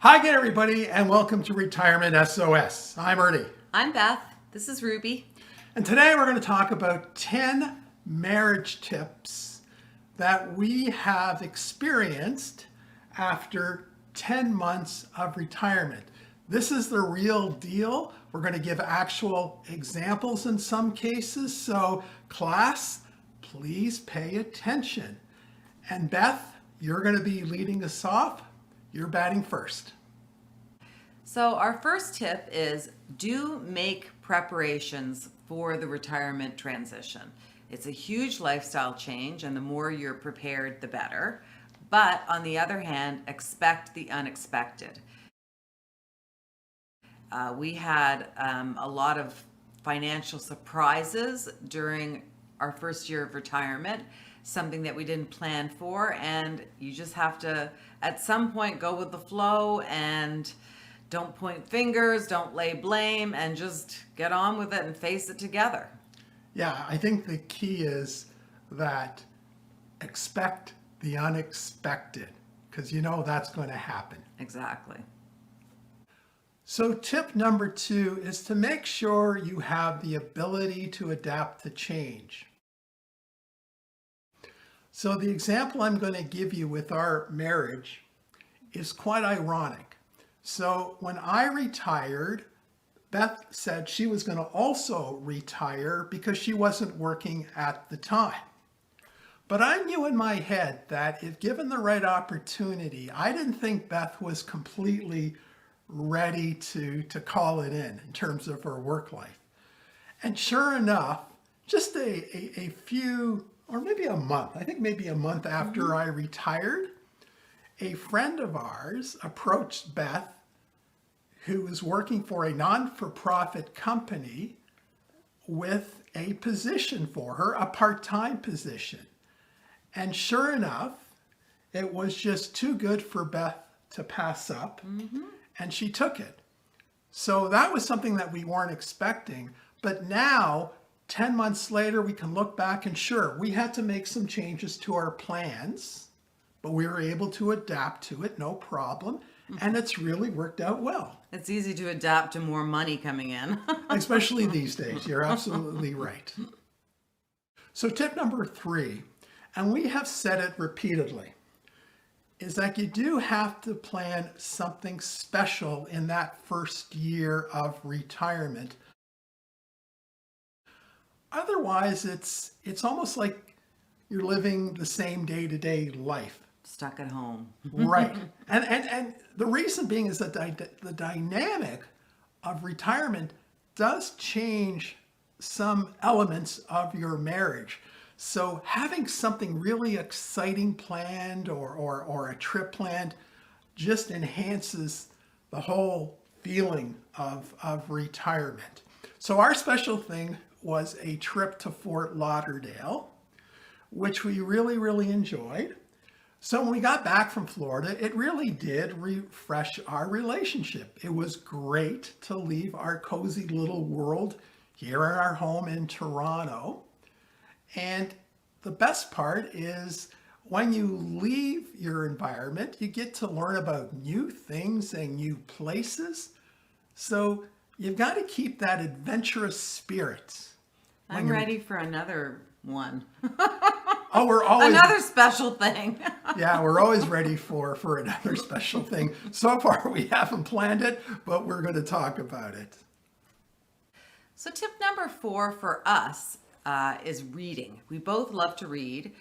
Hi again, everybody, and welcome to Retirement SOS. I'm Ernie. I'm Beth. This is Ruby. And today we're going to talk about 10 marriage tips that we have experienced after 10 months of retirement. This is the real deal. We're going to give actual examples in some cases. So, class, please pay attention. And Beth, you're going to be leading us off. You're batting first. So our first tip is do make preparations for the retirement transition. It's a huge lifestyle change, and the more you're prepared, the better. But on the other hand, expect the unexpected. We had a lot of financial surprises during our first year of retirement, something that we didn't plan for, and you just have to, at some point, go with the flow and don't point fingers, don't lay blame, and just get on with it and face it together. Yeah, I think the key is that expect the unexpected, because you know that's going to happen. Exactly. So tip number 2 is to make sure you have the ability to adapt to change. So the example I'm going to give you with our marriage is quite ironic. So when I retired, Beth said she was going to also retire because she wasn't working at the time. But I knew in my head that if given the right opportunity, I didn't think Beth was completely ready to call it in terms of her work life. And sure enough, just a few, or maybe a month, I think maybe a month after I retired, a friend of ours approached Beth, who was working for a non-for-profit company, with a position for her, a part-time position. And sure enough, it was just too good for Beth to pass up, and she took it. So that was something that we weren't expecting. But now, 10 months later, we can look back and sure, we had to make some changes to our plans, but we were able to adapt to it, no problem. And it's really worked out well. It's easy to adapt to more money coming in. Especially these days. You're absolutely right. So tip number 3, and we have said it repeatedly, is that you do have to plan something special in that first year of retirement. Otherwise, it's almost like you're living the same day-to-day life. Stuck at home. Right. And the reason being is that the dynamic of retirement does change some elements of your marriage. So having something really exciting planned or a trip planned just enhances the whole feeling of retirement. So our special thing was a trip to Fort Lauderdale, which we really, really enjoyed. So when we got back from Florida, it really did refresh our relationship. It was great to leave our cozy little world here in our home in Toronto. And the best part is when you leave your environment, you get to learn about new things and new places. So you've got to keep that adventurous spirit. I'm ready for another one. Oh, we're always another special thing. Yeah, we're always ready for another special thing. So far, we haven't planned it, but we're going to talk about it. So tip number 4 for us is reading. We both love to read.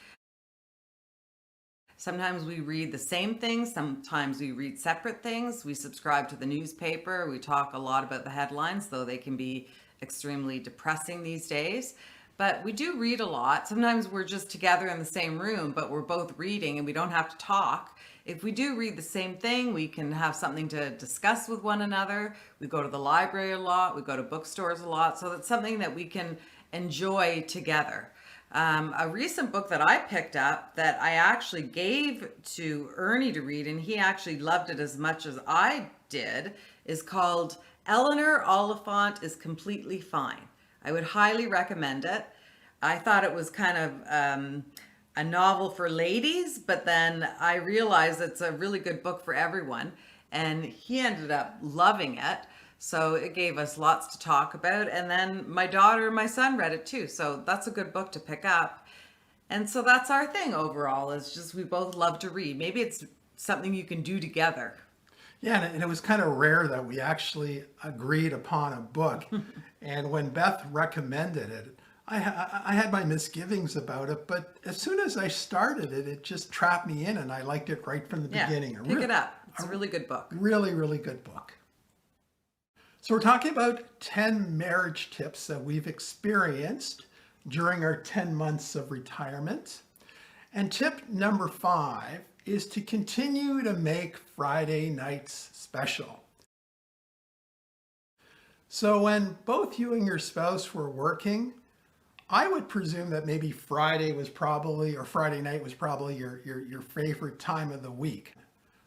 Sometimes we read the same things. Sometimes we read separate things. We subscribe to the newspaper. We talk a lot about the headlines, though they can be extremely depressing these days. But we do read a lot. Sometimes we're just together in the same room, but we're both reading and we don't have to talk. If we do read the same thing, we can have something to discuss with one another. We go to the library a lot. We go to bookstores a lot. So that's something that we can enjoy together. A recent book that I picked up that I actually gave to Ernie to read, and he actually loved it as much as I did, is called Eleanor Oliphant is Completely Fine. I would highly recommend it. I thought it was kind of a novel for ladies, but then I realized it's a really good book for everyone. and he ended up loving it. So it gave us lots to talk about. And then my daughter and my son read it too. So that's a good book to pick up. And so that's our thing overall, is just we both love to read. Maybe it's something you can do together. Yeah, and it was kind of rare that we actually agreed upon a book. And when Beth recommended it, I had my misgivings about it, but as soon as I started it, it just trapped me in, and I liked it right from the beginning. Pick it up. It's a really good book. Really, really good book. So we're talking about 10 marriage tips that we've experienced during our 10 months of retirement. And tip number 5 is to continue to make Friday nights special. So when both you and your spouse were working, I would presume that maybe Friday night was probably your favorite time of the week.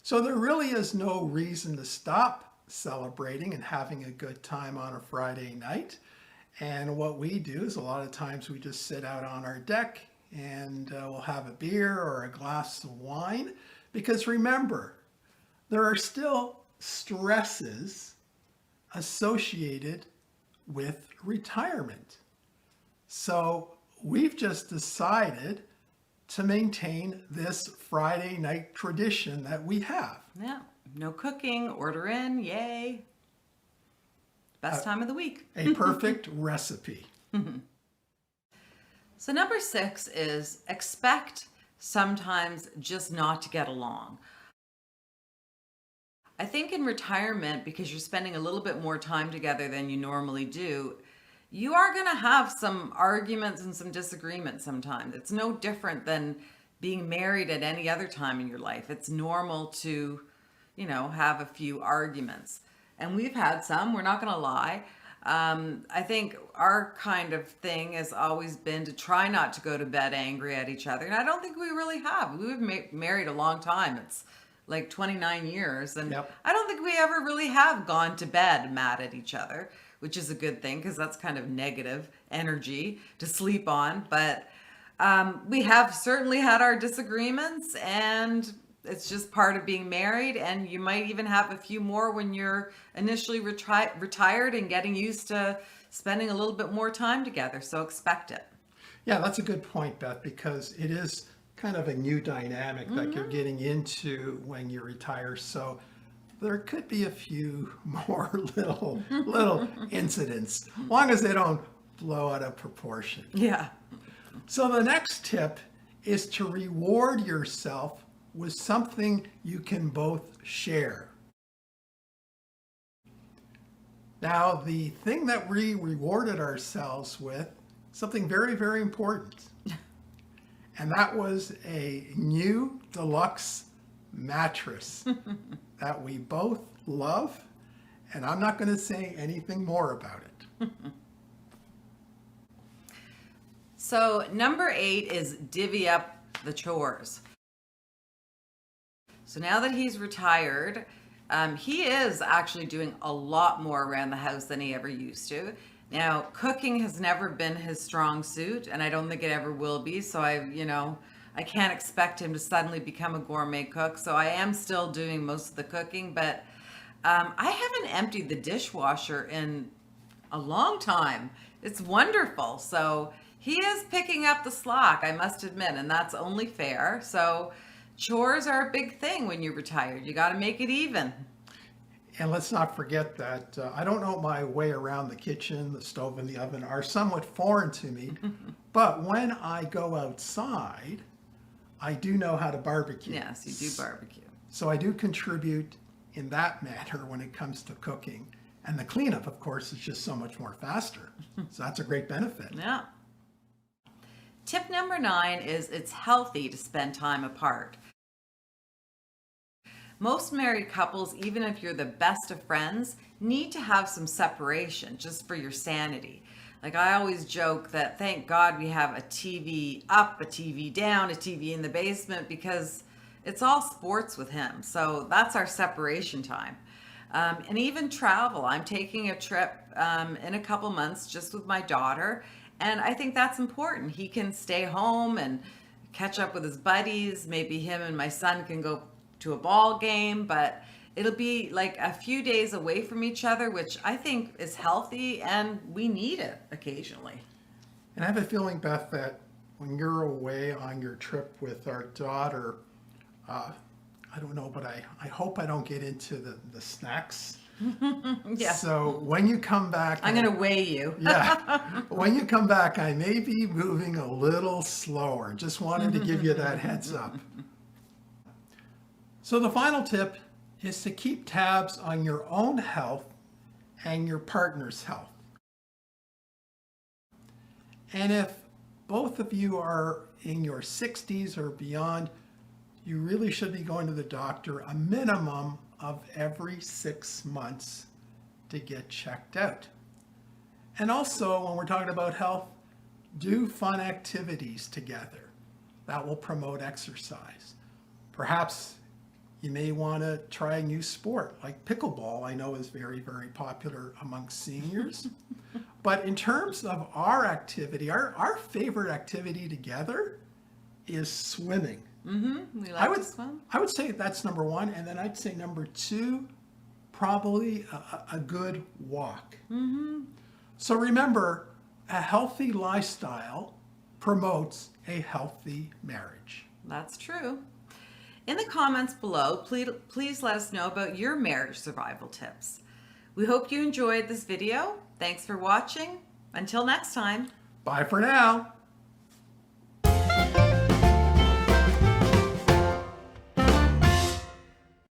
So there really is no reason to stop celebrating and having a good time on a Friday night. And what we do is a lot of times we just sit out on our deck and we'll have a beer or a glass of wine. Because remember, there are still stresses associated with retirement. So we've just decided to maintain this Friday night tradition that we have. Yeah. No cooking, order in, yay. Best time of the week. A perfect recipe. So number 6 is expect sometimes just not to get along. I think in retirement, because you're spending a little bit more time together than you normally do, you are going to have some arguments and some disagreements sometimes. It's no different than being married at any other time in your life. It's normal to, have a few arguments. And we've had some, we're not going to lie. I think our kind of thing has always been to try not to go to bed angry at each other. And I don't think we really have. We've married a long time. It's like 29 years. And Yep. I don't think we ever really have gone to bed mad at each other, which is a good thing because that's kind of negative energy to sleep on. But we have certainly had our disagreements, and it's just part of being married. And you might even have a few more when you're initially retired and getting used to spending a little bit more time together. So expect it. Yeah, that's a good point, Beth, because it is kind of a new dynamic that you're getting into when you retire. So there could be a few more little incidents, as long as they don't blow out of proportion. Yeah. So the next tip is to reward yourself with something you can both share. Now, the thing that we rewarded ourselves with, something very, very important. And that was a new deluxe mattress that we both love. And I'm not going to say anything more about it. So number 8 is divvy up the chores. So now that he's retired, he is actually doing a lot more around the house than he ever used to. Now, cooking has never been his strong suit, and I don't think it ever will be. So I can't expect him to suddenly become a gourmet cook. So I am still doing most of the cooking, but I haven't emptied the dishwasher in a long time. It's wonderful. So he is picking up the slack, I must admit, and that's only fair. So chores are a big thing when you're retired. You got to make it even. And let's not forget that I don't know my way around the kitchen. The stove and the oven are somewhat foreign to me. But when I go outside, I do know how to barbecue. Yes, you do barbecue. So I do contribute in that manner when it comes to cooking. And the cleanup, of course, is just so much more faster. So that's a great benefit. Yeah. Tip number 9 is it's healthy to spend time apart. Most married couples, even if you're the best of friends, need to have some separation just for your sanity. Like I always joke that thank God we have a TV up, a TV down, a TV in the basement, because it's all sports with him. So that's our separation time. And even travel. I'm taking a trip in a couple months just with my daughter. And I think that's important. He can stay home and catch up with his buddies. Maybe him and my son can go to a ball game, but It'll be like a few days away from each other, which I think is healthy, and we need it occasionally. And I have a feeling, Beth, that when you're away on your trip with our daughter, I don't know, but I hope I don't get into the snacks. Yeah. So when you come back, I'm going to weigh you. yeah, when you come back, I may be moving a little slower. Just wanted to give you that heads up. So the final tip is to keep tabs on your own health and your partner's health. And if both of you are in your 60s or beyond, you really should be going to the doctor a minimum of every 6 months to get checked out. And also, when we're talking about health, do fun activities together. That will promote exercise. Perhaps you may want to try a new sport like pickleball. I know is very, very popular amongst seniors. But in terms of our activity, our favorite activity together is swimming. We like to swim. I would say that's number one. And then I'd say number two, probably a good walk. So remember, a healthy lifestyle promotes a healthy marriage. That's true. In the comments below, please let us know about your marriage survival tips. We hope you enjoyed this video. Thanks for watching. Until next time. Bye for now.